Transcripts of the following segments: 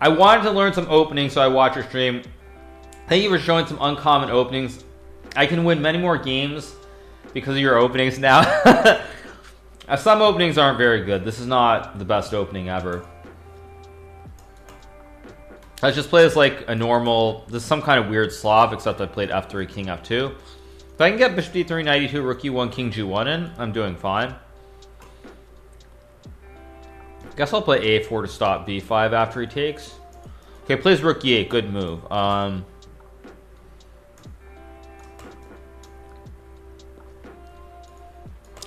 I wanted to learn some openings, so I watched your stream. Thank you for showing some uncommon openings. I can win many more games because of your openings now. Some openings aren't very good. This is not the best opening ever. Let's just play this like a normal... This is some kind of weird Slav, except I played F3, King F2. If I can get Bishop D3, Knight E2, Rook E1, King G1 in, I'm doing fine. Guess I'll play A4 to stop B5 after he takes. Okay, plays Rook E8. Good move. I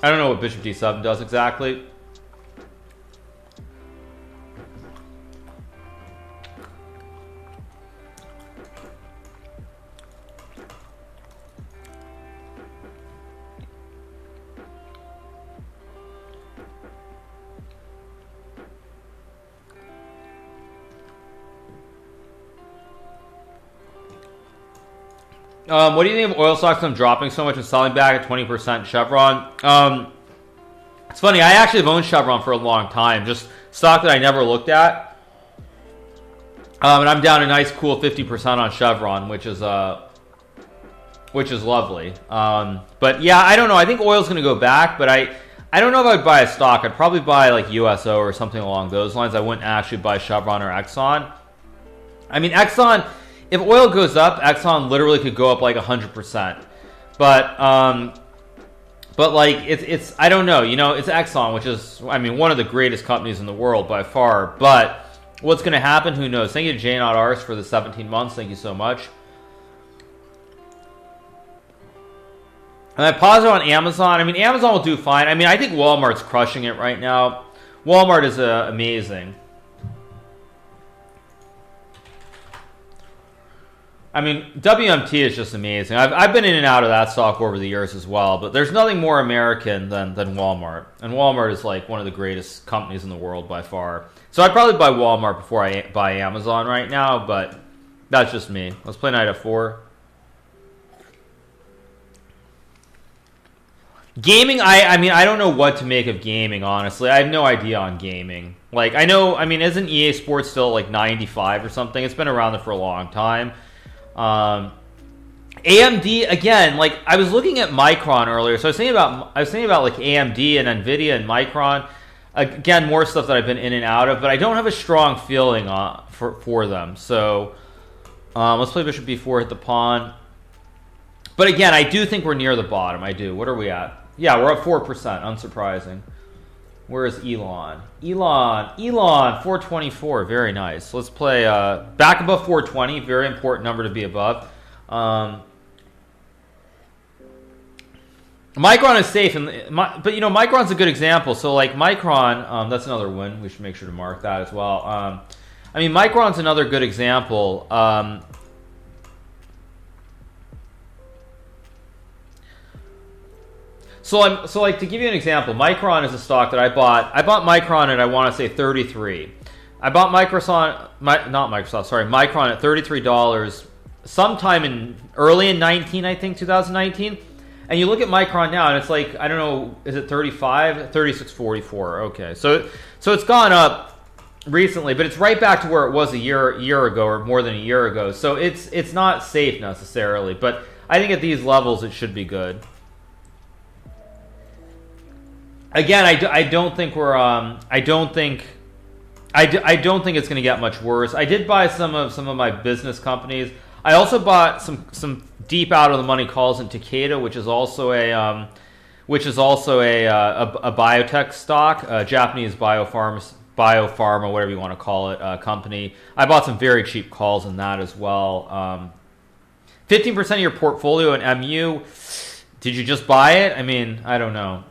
don't know what Bishop D7 does exactly. What do you think of oil stocks? I'm dropping so much and selling back at 20% Chevron. It's funny. I actually have owned Chevron for a long time. Just stock that I never looked at. And I'm down a nice, cool 50% on Chevron, which is lovely. But yeah, I don't know. I think oil's going to go back, but I don't know if I'd buy a stock. I'd probably buy like USO or something along those lines. I wouldn't actually buy Chevron or Exxon. I mean, Exxon. If oil goes up, Exxon literally could go up like 100%. But like it's I don't know, you know, it's Exxon, which is, I mean, one of the greatest companies in the world by far. But what's going to happen? Who knows? Thank you to J.Rs for the 17 months. Thank you so much. And I pause it on Amazon. I mean, Amazon will do fine. I mean, I think Walmart's crushing it right now. Walmart is amazing. I mean, WMT is just amazing. I've been in and out of that stock over the years as well, but there's nothing more American than Walmart. And Walmart is like one of the greatest companies in the world by far. So I'd probably buy Walmart before I buy Amazon right now, but that's just me. Let's play Knight F4. Gaming, I mean, I don't know what to make of gaming, honestly. I have no idea on gaming. Like, I know, I mean, isn't EA Sports still like 95 or something? It's been around there for a long time. AMD, again, like I was looking at Micron earlier, so I was thinking about like AMD and Nvidia and Micron. Again, more stuff that I've been in and out of, but I don't have a strong feeling for them. So let's play Bishop B4, hit the pawn. But again, I do think we're near the bottom. I do. What are we at? Yeah, we're at 4%. Unsurprising. Where is Elon? Elon, 424. Very nice. Let's play back above 420. Very important number to be above. Micron is safe, but you know, Micron's a good example. So like Micron, that's another win. We should make sure to mark that as well. I mean, Micron's another good example. So like to give you an example, Micron is a stock that I bought. I bought Micron at, I want to say, 33. I bought Micron at $33 sometime early in 19, I think 2019. And you look at Micron now, and it's like, I don't know, is it 35? 36.44. Okay, so it's gone up recently, but it's right back to where it was a year ago, or more than a year ago. So it's not safe necessarily, but I think at these levels it should be good. Again, I don't think we're I don't think it's going to get much worse. I did buy some of my business companies. I also bought some deep out of the money calls in Takeda, which is also a biotech stock, Japanese biopharma, whatever you want to call it, company. I bought some very cheap calls in that as well. 15% of your portfolio in MU. Did you just buy it? I mean, I don't know.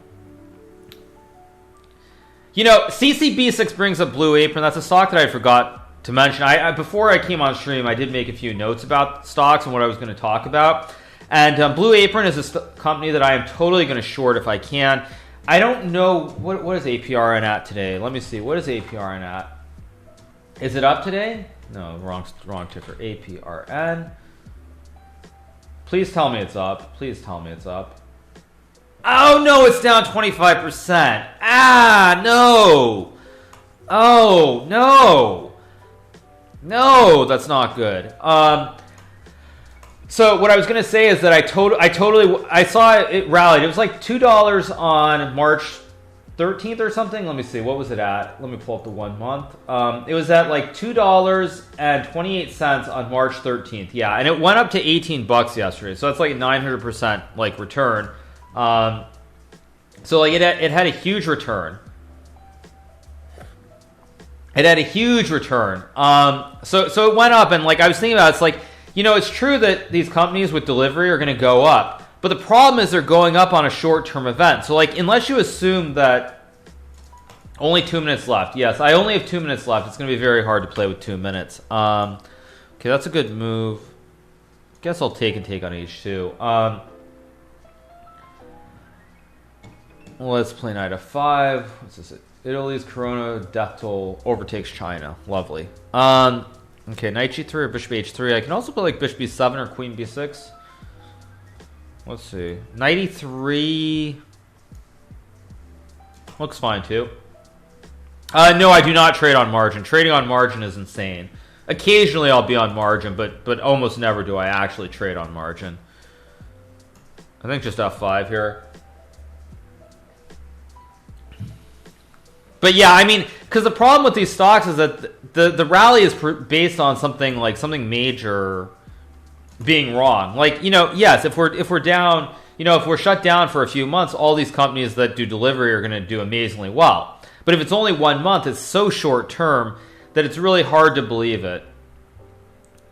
You know, CCB6 brings up Blue Apron. That's a stock that I forgot to mention. Before I came on stream, I did make a few notes about stocks and what I was going to talk about. And Blue Apron is a company that I am totally going to short if I can. I don't know, what is APRN at today? Let me see. What is APRN at? Is it up today? No, wrong ticker. APRN. Please tell me it's up. Please tell me it's up. Oh, no, it's down 25%. Ah, no. Oh, no. No, that's not good. So what I was gonna say is that I saw it rallied. It was like $2 on March 13th or something. Let me see. What was it at? Let me pull up the 1 month. It was at like $2.28 on March 13th. Yeah, and it went up to $18 yesterday. So that's like 900% like return. So like it had a huge return. It had a huge return. So it went up, and like I was thinking about it, it's like, you know, it's true that these companies with delivery are going to go up, but the problem is they're going up on a short-term event. So like, unless you assume that only 2 minutes left. Yes, I only have 2 minutes left. It's going to be very hard to play with 2 minutes. Okay, that's a good move. Guess I'll take on H2. Let's play knight f5. What's this? Italy's Corona death toll overtakes China. Lovely. Okay, knight g3 or bishop h3. I can also play like bishop b7 or queen b6. Let's see. Knight e3 looks fine too. No, I do not trade on margin. Trading on margin is insane. Occasionally I'll be on margin, but almost never do I actually trade on margin. I think just f5 here. But yeah, I mean, because the problem with these stocks is that the rally is based on something major being wrong. Like, you know, yes, if we're down, you know, if we're shut down for a few months, all these companies that do delivery are going to do amazingly well. But if it's only 1 month, it's so short term that it's really hard to believe it.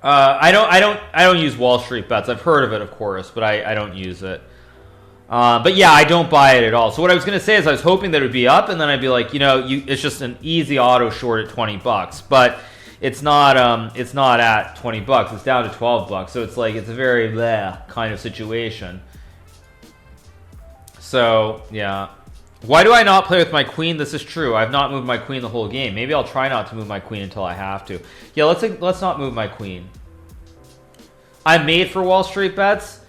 I don't use Wall Street bets. I've heard of it, of course, but I don't use it. But yeah, I don't buy it at all. So what I was going to say is I was hoping that it would be up, and then I'd be like, you know, it's just an easy auto short at $20, but it's not at $20. It's down to $12. So it's like, it's a very bleh kind of situation. So yeah, why do I not play with my queen? This is true. I've not moved my queen the whole game. Maybe I'll try not to move my queen until I have to. Yeah, let's not move my queen. I'm made for Wall Street bets.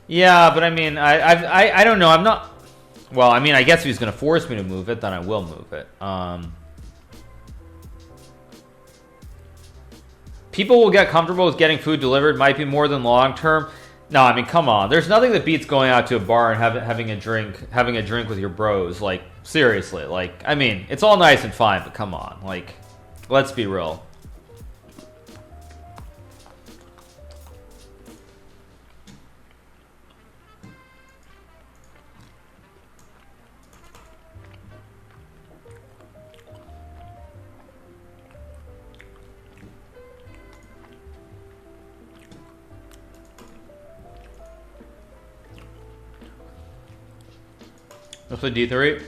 Yeah, but I mean, I don't know. I'm not. Well, I mean, I guess if he's going to force me to move it, then I will move it. People will get comfortable with getting food delivered. Might be more than long term. No, I mean, come on. There's nothing that beats going out to a bar and having a drink with your bros. Like, seriously. Like, I mean, it's all nice and fine, but come on. Like, let's be real. Let's play d3.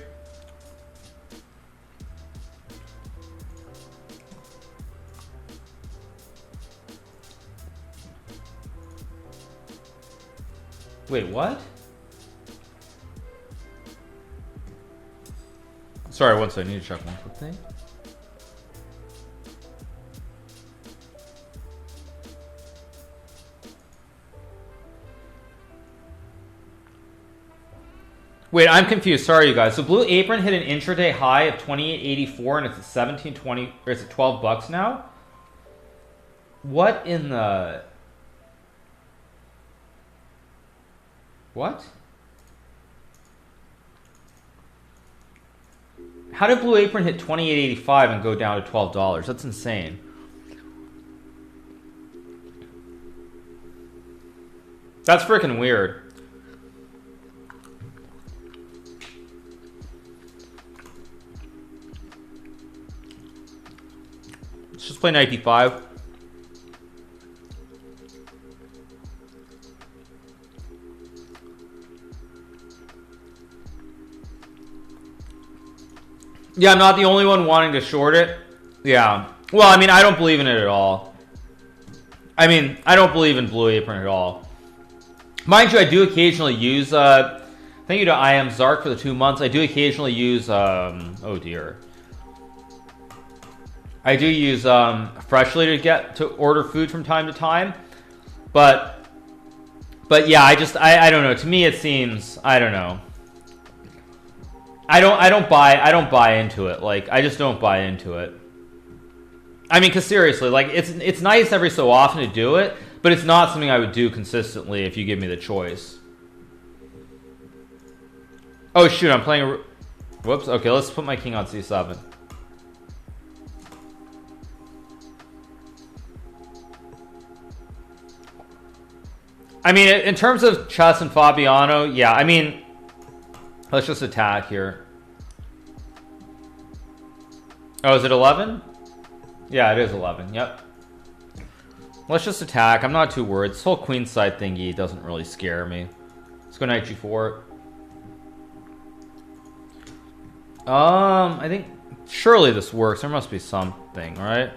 Wait, what? Sorry, one second. I need to check one quick thing. Wait, I'm confused. Sorry, you guys. So Blue Apron hit an intraday high of 28.84, and it's at 17.20, or it's at $12 now. What in the? What? How did Blue Apron hit 28.85 and go down to $12? That's insane. That's freaking weird. Let's just play knight d5. Yeah, I'm not the only one wanting to short it. Yeah. Well, I mean, I don't believe in it at all. I mean, I don't believe in Blue Apron at all. Mind you, I do occasionally use, thank you to I Am Zark for the 2 months. I do occasionally use, oh dear. I do use Freshly to order food from time to time, but yeah, I don't know. To me, it seems, I don't know. I don't buy into it. Like, I just don't buy into it. I mean, because seriously, like it's nice every so often to do it, but it's not something I would do consistently if you give me the choice. Oh shoot, I'm playing a... Whoops, okay, let's put my king on c7. I mean, in terms of chess and Fabiano, yeah, I mean, let's just attack here. Oh, is it 11? Yeah, it is 11, yep. Let's just attack. I'm not too worried. This whole queenside thingy doesn't really scare me. Let's go knight g4. I think surely this works. There must be something, right?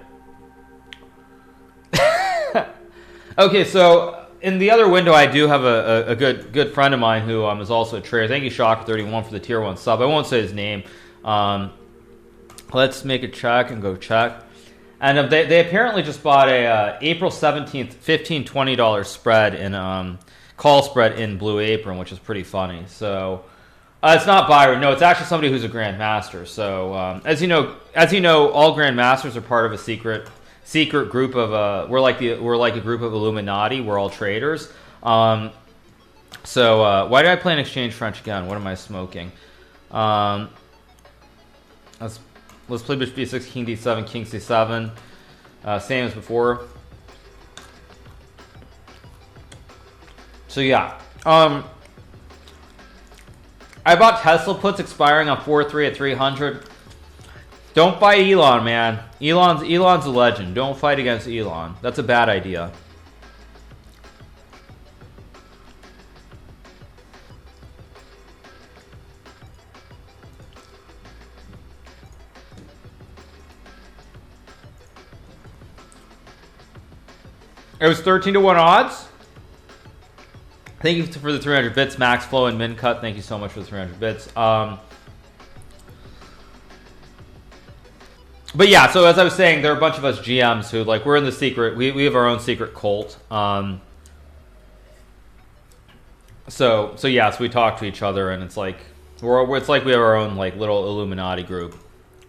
Okay, so in the other window, I do have a good friend of mine who is also a trader. Thank you, Shocker31, for the tier 1 sub. I won't say his name. Let's make a check and go check. And they apparently just bought a April 17th $15-20 spread in call spread in Blue Apron, which is pretty funny. So it's not Byron. No, it's actually somebody who's a grandmaster. So as you know, all grandmasters are part of a secret group of we're like a group of Illuminati. We're all traders. So why did I play an exchange French again? What am I smoking? Let's play bishop b6, king d7, king c7. Same as before. So yeah. I bought Tesla puts expiring on 4-3 at 300. Don't fight Elon, man. Elon's a legend. Don't fight against Elon. That's a bad idea. It was 13-1 odds. Thank you for the 300 bits, Max Flow and Min Cut. Thank you so much for the 300 bits. But yeah, so as I was saying, there are a bunch of us GMs who, like, we're in the secret. We have our own secret cult. So yeah, so we talk to each other, and it's like we have our own like little Illuminati group.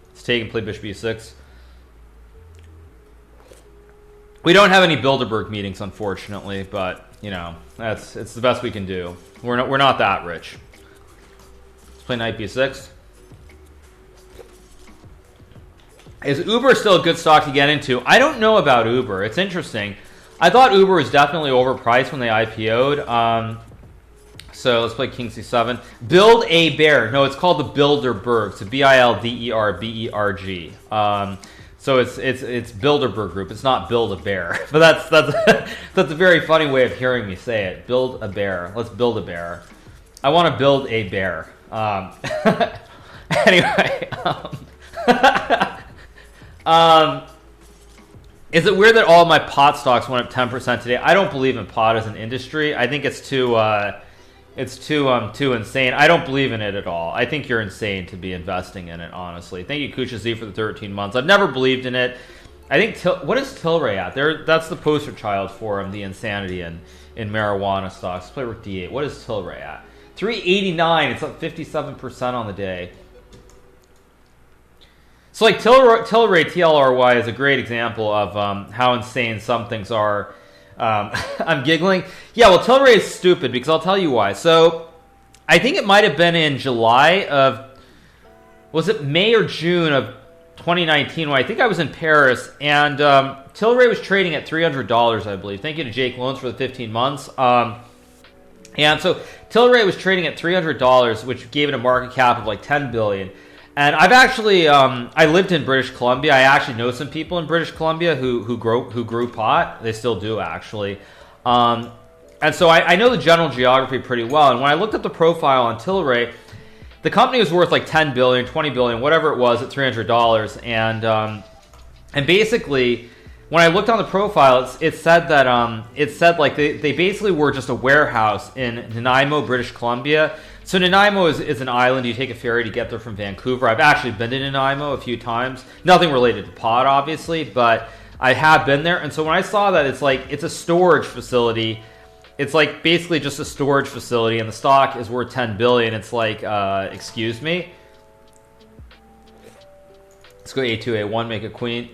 Let's take and play bishop b6. We don't have any Bilderberg meetings, unfortunately, but you know it's the best we can do. We're not that rich. Let's play knight b6. Is Uber still a good stock to get into? I don't know about Uber. It's interesting. I thought Uber was definitely overpriced when they IPO'd. So let's play king c7. Build a bear. No, it's called the Bilderberg. So Bilderberg. So it's Bilderberg Group. It's not Build a Bear. But that's a very funny way of hearing me say it. Build a bear. Let's build a bear. I want to build a bear. Anyway. Is it weird that all of my pot stocks went up 10% today? I don't believe in pot as an industry. I think it's too insane. I don't believe in it at all. I think you're insane to be investing in it, honestly. Thank you, Kusha Z, for the 13 months. I've never believed in it. I think what is Tilray at? That's the poster child for him, the insanity in marijuana stocks. Let's play rook d8. What is Tilray at? 389. It's up 57% on the day. So like Tilray, TLRY, is a great example of how insane some things are. I'm giggling. Yeah, well, Tilray is stupid because I'll tell you why. So I think it might have been in July of... Was it May or June of 2019 when I think I was in Paris, and Tilray was trading at $300, I believe. Thank you to Jake Loans for the 15 months. And so Tilray was trading at $300, which gave it a market cap of like $10 billion. And I've actually, I lived in British Columbia. I actually know some people in British Columbia who grew pot. They still do, actually. And so I know the general geography pretty well. And when I looked at the profile on Tilray, the company was worth like $10 billion, $20 billion, whatever it was, at $300. And basically, when I looked on the profile, it said that like they basically were just a warehouse in Nanaimo, British Columbia. So Nanaimo is an island. You take a ferry to get there from Vancouver. I've actually been to Nanaimo a few times. Nothing related to pot, obviously, but I have been there. And so when I saw that, it's a storage facility. It's like basically just a storage facility, and the stock is worth $10 billion. It's like, excuse me. Let's go A2, A1, make a queen.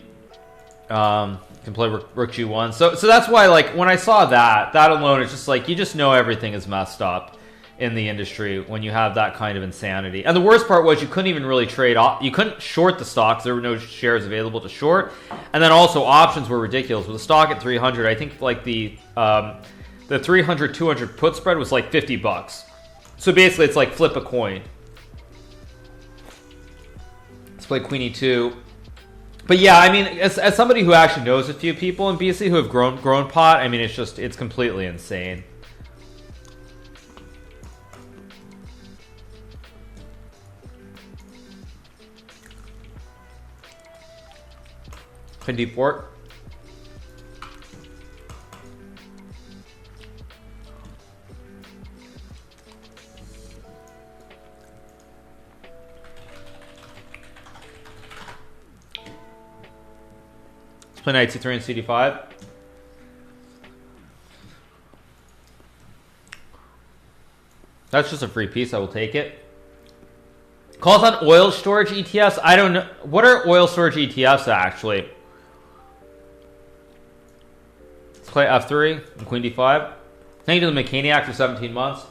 Can play Rook G1. So that's why, like, when I saw that alone, it's just like, you just know everything is messed up in the industry when you have that kind of insanity. And the worst part was you couldn't even really trade off. You couldn't short the stocks. There were no shares available to short. And then also options were ridiculous. With the stock at 300, I think like the 300-200 put spread was like $50. So basically it's like flip a coin. Let's play Queen E2. But yeah, I mean, as somebody who actually knows a few people in BC who have grown pot, I mean, it's completely insane. Queen D4. Play knight c3 and cd5. That's just a free piece. I will take it. Calls on oil storage ETFs. I don't know. What are oil storage ETFs actually? Let's play f3 and queen d5. Now you do the Mechaniac for 17 months.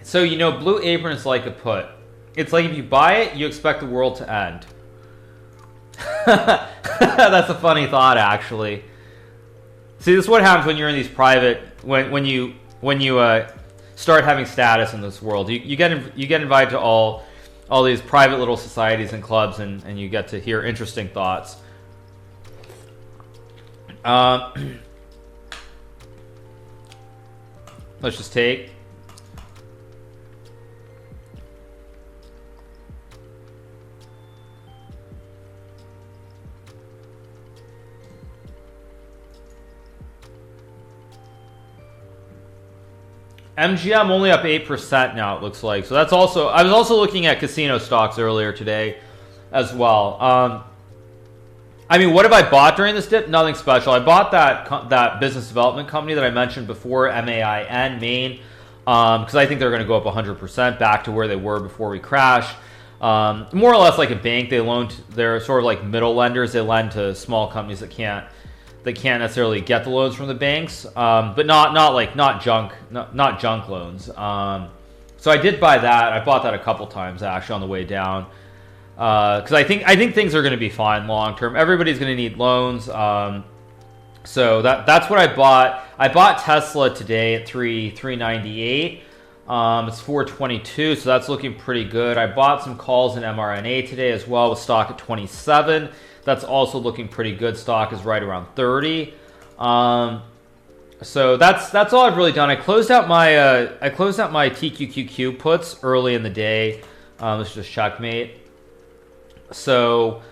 So, you know, Blue Apron is like a put. It's like if you buy it, you expect the world to end. That's a funny thought, actually. See, this is what happens when you're in these private, when you start having status in this world. You get invited to all these private little societies and clubs, and you get to hear interesting thoughts. Let's just take. MGM only up 8% now, it looks like. So that's also... I was also looking at casino stocks earlier today as well. I mean, what have I bought during this dip? Nothing special. I bought that business development company that I mentioned before, MAIN, Maine, because I think they're going to go up 100% back to where they were before we crashed. More or less like a bank. They're sort of like middle lenders. They lend to small companies that can't necessarily get the loans from the banks, but not junk loans. So I did buy that. I bought that a couple times actually on the way down, because I think things are going to be fine long term. Everybody's going to need loans, so that's what I bought. I bought Tesla today at $398. It's $422, so that's looking pretty good. I bought some calls in mRNA today as well with stock at 27. That's also looking pretty good. Stock is right around 30. So that's all I've really done. I closed out my TQQQ puts early in the day. Let's just checkmate. So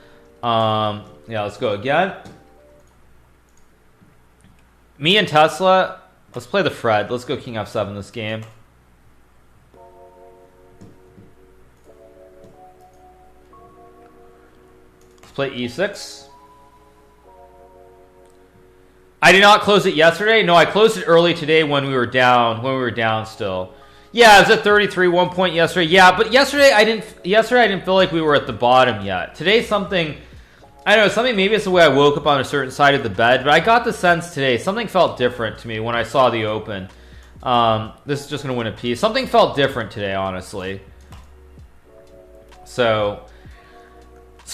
yeah, let's go again. Me and Tesla. Let's play the Fred. Let's go King F7 this game. Play e6. I did not close it yesterday. No, I closed it early today when we were down still. Yeah, it was at 33 1 point yesterday. Yeah, but yesterday I didn't feel like we were at the bottom yet. Today something maybe it's the way I woke up on a certain side of the bed, but I got the sense today something felt different to me when I saw the open. This is just going to win a piece. Something felt different today, honestly. So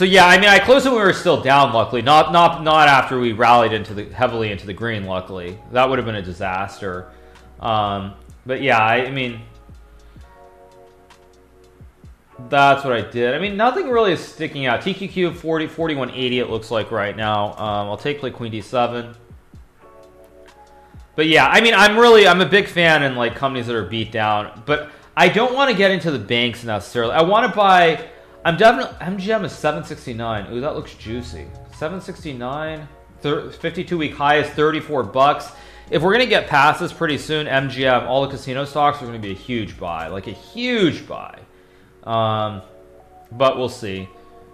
yeah, I mean, I closed it when we were still down. Luckily, not after we rallied heavily into the green. Luckily, that would have been a disaster. But yeah, I mean, that's what I did. I mean, nothing really is sticking out. TQQ 4180. It looks like right now. I'll take play Queen D7. But yeah, I mean, I'm a big fan in like companies that are beat down. But I don't want to get into the banks necessarily. I want to buy. I'm definitely MGM is 769. Ooh, that looks juicy. 769, 52-week high is $34. If we're gonna get past this pretty soon, MGM, all the casino stocks are gonna be a huge buy, like a huge buy. But we'll see.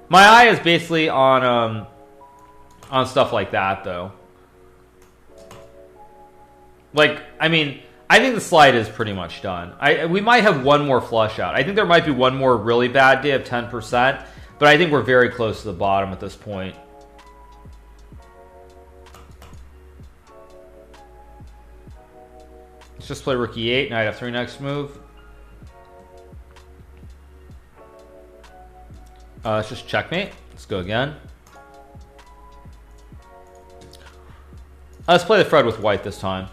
My eye is basically on stuff like that, though. Like, I mean, I think the slide is pretty much done. We might have one more flush out. I think there might be one more really bad day of 10%, but I think we're very close to the bottom at this point. Let's just play rook e8, knight f3 next move. Let's just checkmate. Let's go again. Let's play the Fred with white this time.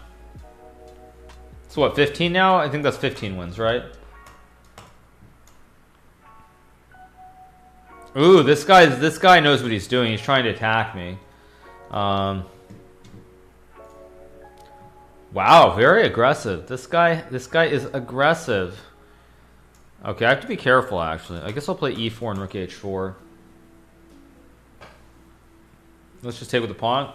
So what, 15 now? I think that's 15 wins, right? Ooh, this guy knows what he's doing. He's trying to attack me. Wow, very aggressive. This guy is aggressive. Okay, I have to be careful, actually. I guess I'll play e4 and rook h4. Let's just take with the pawn.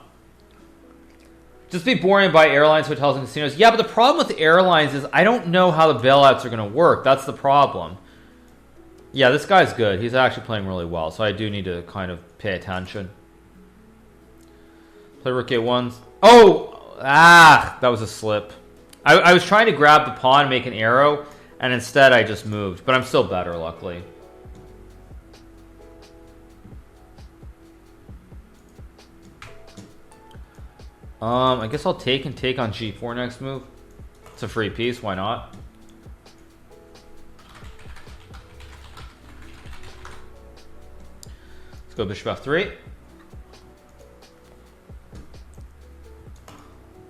Just be boring by airlines, hotels, and casinos. Yeah, but the problem with the airlines is I don't know how the bailouts are going to work. That's the problem. Yeah, this guy's good. He's actually playing really well, so I do need to kind of pay attention. Play rook a1. Oh! Ah! That was a slip. I was trying to grab the pawn and make an arrow, and instead I just moved. But I'm still better, luckily. I guess I'll take on g4 next move. It's a free piece, why not? Let's go bishop f3.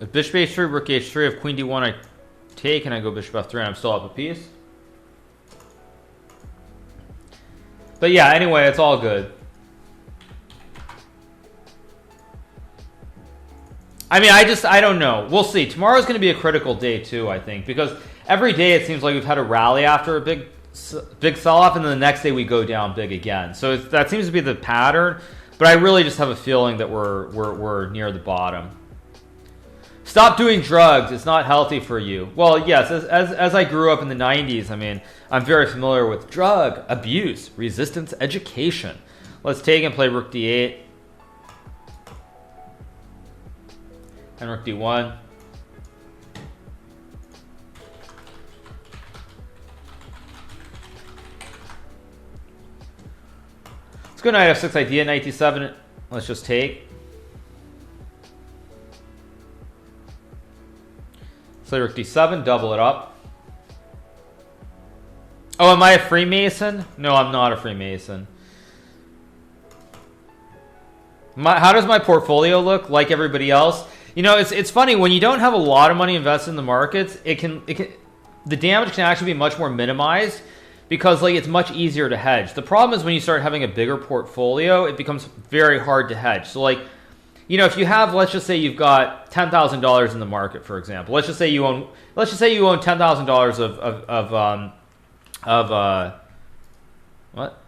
If bishop h3, rook h3, if queen d1 I take and I go bishop f3 and I'm still up a piece. But yeah, anyway, it's all good. I mean, I don't know. We'll see. Tomorrow's going to be a critical day too, I think, because every day it seems like we've had a rally after a big sell-off, and then the next day we go down big again. So that seems to be the pattern, but I really just have a feeling that we're near the bottom. Stop doing drugs. It's not healthy for you. Well, yes, as I grew up in the 90s, I mean, I'm very familiar with drug abuse, resistance education. Let's take and play rook d8. And rook d1. Let's go knight f6 idea, knight d7. Let's just take. Play rook d7, double it up. Oh, am I a Freemason? No, I'm not a Freemason. How does my portfolio look like everybody else? You know, it's funny when you don't have a lot of money invested in the markets. The damage can actually be much more minimized because like it's much easier to hedge. The problem is when you start having a bigger portfolio, it becomes very hard to hedge. So like, you know, if you have, let's just say you've got $10,000 in the market, for example. Let's just say you own $10,000 of what?